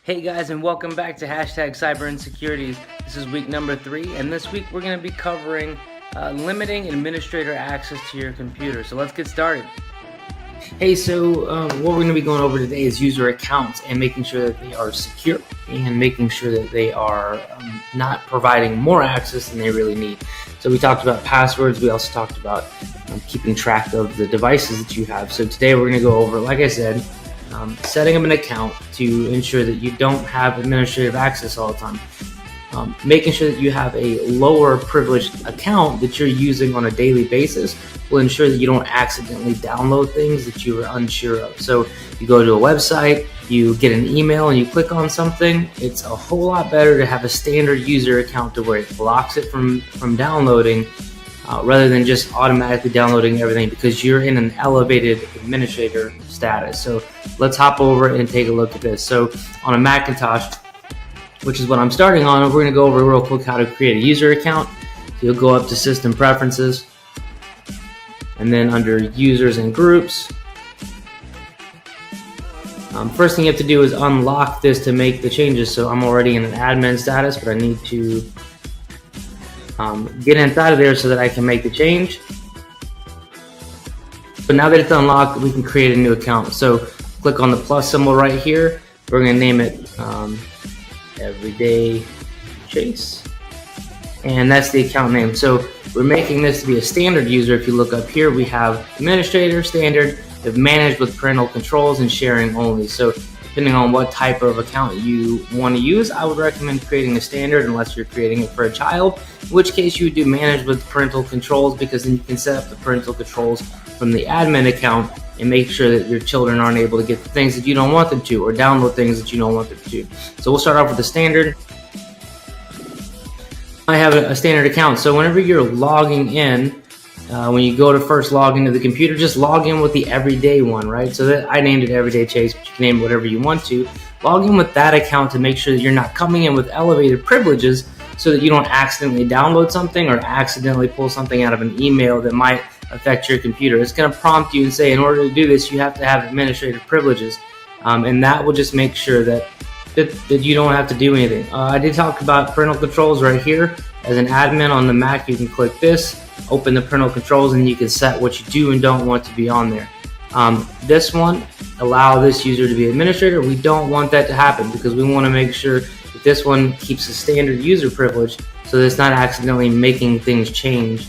Hey guys, and welcome back to Hashtag Cyber Insecurities. This is week number 3, and this week we're going to be covering limiting administrator access to your computer. So let's get started. Hey, so what we're going to be going over today is user accounts and making sure that they are secure and making sure that they are not providing more access than they really need. So we talked about passwords. We also talked about keeping track of the devices that you have. So today we're going to go over, like I said, setting up an account to ensure that you don't have administrative access all the time. Making sure that you have a lower privileged account that you're using on a daily basis will ensure that you don't accidentally download things that you are unsure of. So you go to a website, you get an email and you click on something. It's a whole lot better to have a standard user account to where it blocks it from downloading rather than just automatically downloading everything, because you're in an elevated administrator status. So let's hop over and take a look at this. So on a Macintosh, which is what I'm starting on, we're going to go over real quick how to create a user account. So you'll go up to System Preferences, and then under Users and Groups, first thing you have to do is unlock this to make the changes. So I'm already in an admin status, but I need to get inside of there so that I can make the change. But now that it's unlocked, we can create a new account. So click on the plus symbol right here. We're going to name it Everyday Chase, and that's the account name. So we're making this to be a standard user. If you look up here, we have administrator, standard, we have managed with parental controls, and sharing only. So depending on what type of account you want to use, I would recommend creating a standard unless you're creating it for a child, in which case you would do manage with parental controls, because then you can set up the parental controls from the admin account and make sure that your children aren't able to get the things that you don't want them to, or download things that you don't want them to. So we'll start off with the standard. I have a standard account. So whenever you're logging in, when you go to first log into the computer, just log in with the everyday one, right? So that I named it Everyday Chase, but you can name it whatever you want to. Log in with that account to make sure that you're not coming in with elevated privileges, so that you don't accidentally download something or accidentally pull something out of an email that might affect your computer. It's going to prompt you and say, in order to do this, you have to have administrative privileges, and that will just make sure that you don't have to do anything. I did talk about parental controls right here. As an admin on the Mac, you can click this, open the parental controls, and you can set what you do and don't want to be on there. This one, allow this user to be administrator. We don't want that to happen, because we want to make sure that this one keeps a standard user privilege so that it's not accidentally making things change.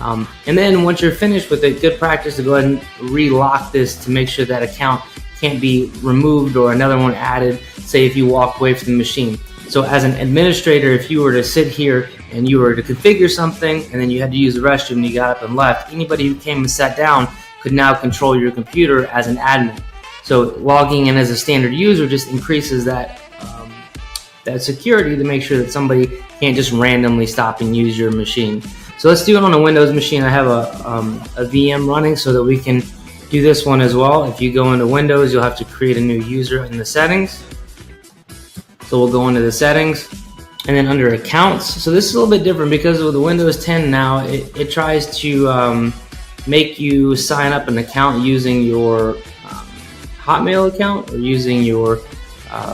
And then once you're finished with it, good practice to go ahead and relock this to make sure that account can't be removed or another one added, say if you walk away from the machine. So as an administrator, if you were to sit here and you were to configure something and then you had to use the restroom and you got up and left, anybody who came and sat down could now control your computer as an admin. So logging in as a standard user just increases that security to make sure that somebody can't just randomly stop and use your machine. So let's do it on a Windows machine. I have a VM running so that we can do this one as well. If you go into Windows, you'll have to create a new user in the settings. So we'll go into the settings and then under accounts. So this is a little bit different because with the Windows 10 now, it tries to make you sign up an account using your Hotmail account or using your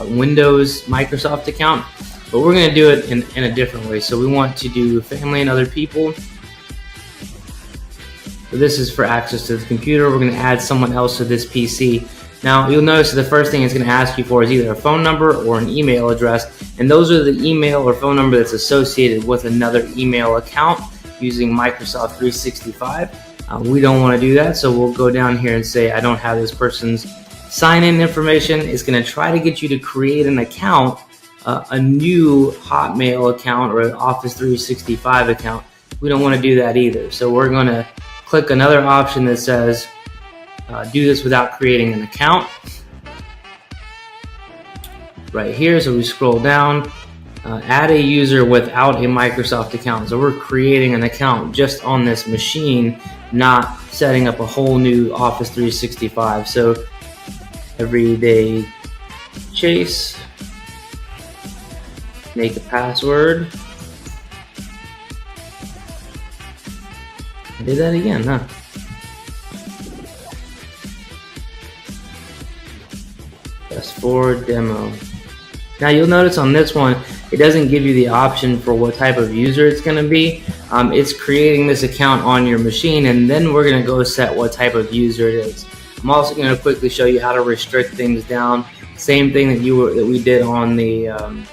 Windows Microsoft account. But we're going to do it in a different way. So we want to do family and other people. So this is for access to the computer. We're going to add someone else to this PC. Now you'll notice that the first thing it's going to ask you for is either a phone number or an email address. And those are the email or phone number that's associated with another email account using Microsoft 365. We don't want to do that. So we'll go down here and say, I don't have this person's sign-in information. It's going to try to get you to create an account, a new Hotmail account or an Office 365 account. We don't want to do that either. So we're going to click another option that says do this without creating an account right here. So we scroll down, add a user without a Microsoft account. So we're creating an account just on this machine, not setting up a whole new Office 365. So Everyday Chase, make a password. I did that again, huh? S4 demo. Now you'll notice on this one, it doesn't give you the option for what type of user it's going to be. It's creating this account on your machine, and then we're going to go set what type of user it is. I'm also going to quickly show you how to restrict things down. Same thing that we did on the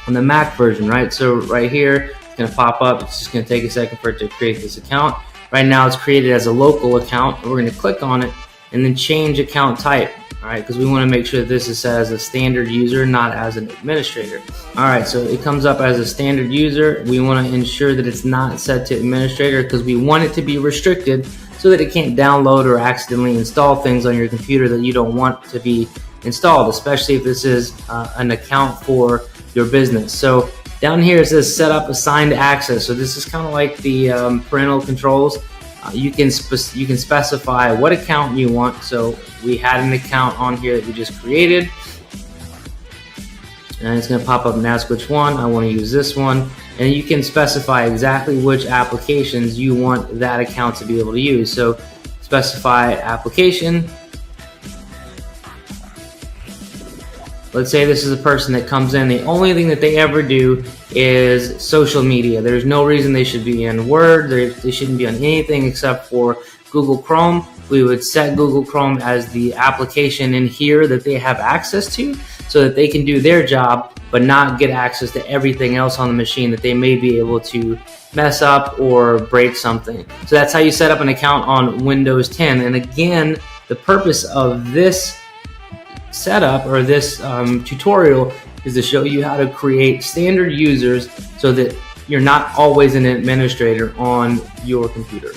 Mac version, right? So right here, it's going to pop up. It's just going to take a second for it to create this account. Right now, it's created as a local account. We're going to click on it and then change account type. All right, because we want to make sure this is set as a standard user, not as an administrator. All right, so it comes up as a standard user. We want to ensure that it's not set to administrator because we want it to be restricted so that it can't download or accidentally install things on your computer that you don't want to be installed, especially if this is an account for your business. So down here it says set up assigned access. So this is kind of like the parental controls. You can specify what account you want. So we had an account on here that we just created, and it's going to pop up and ask which one. I want to use this one, and you can specify exactly which applications you want that account to be able to use. So specify application. Let's say this is a person that comes in, the only thing that they ever do is social media. There's no reason they should be in Word. They shouldn't be on anything except for Google Chrome. We would set Google Chrome as the application in here that they have access to so that they can do their job but not get access to everything else on the machine that they may be able to mess up or break something. So that's how you set up an account on Windows 10. And again, the purpose of this setup or this tutorial is to show you how to create standard users so that you're not always an administrator on your computer.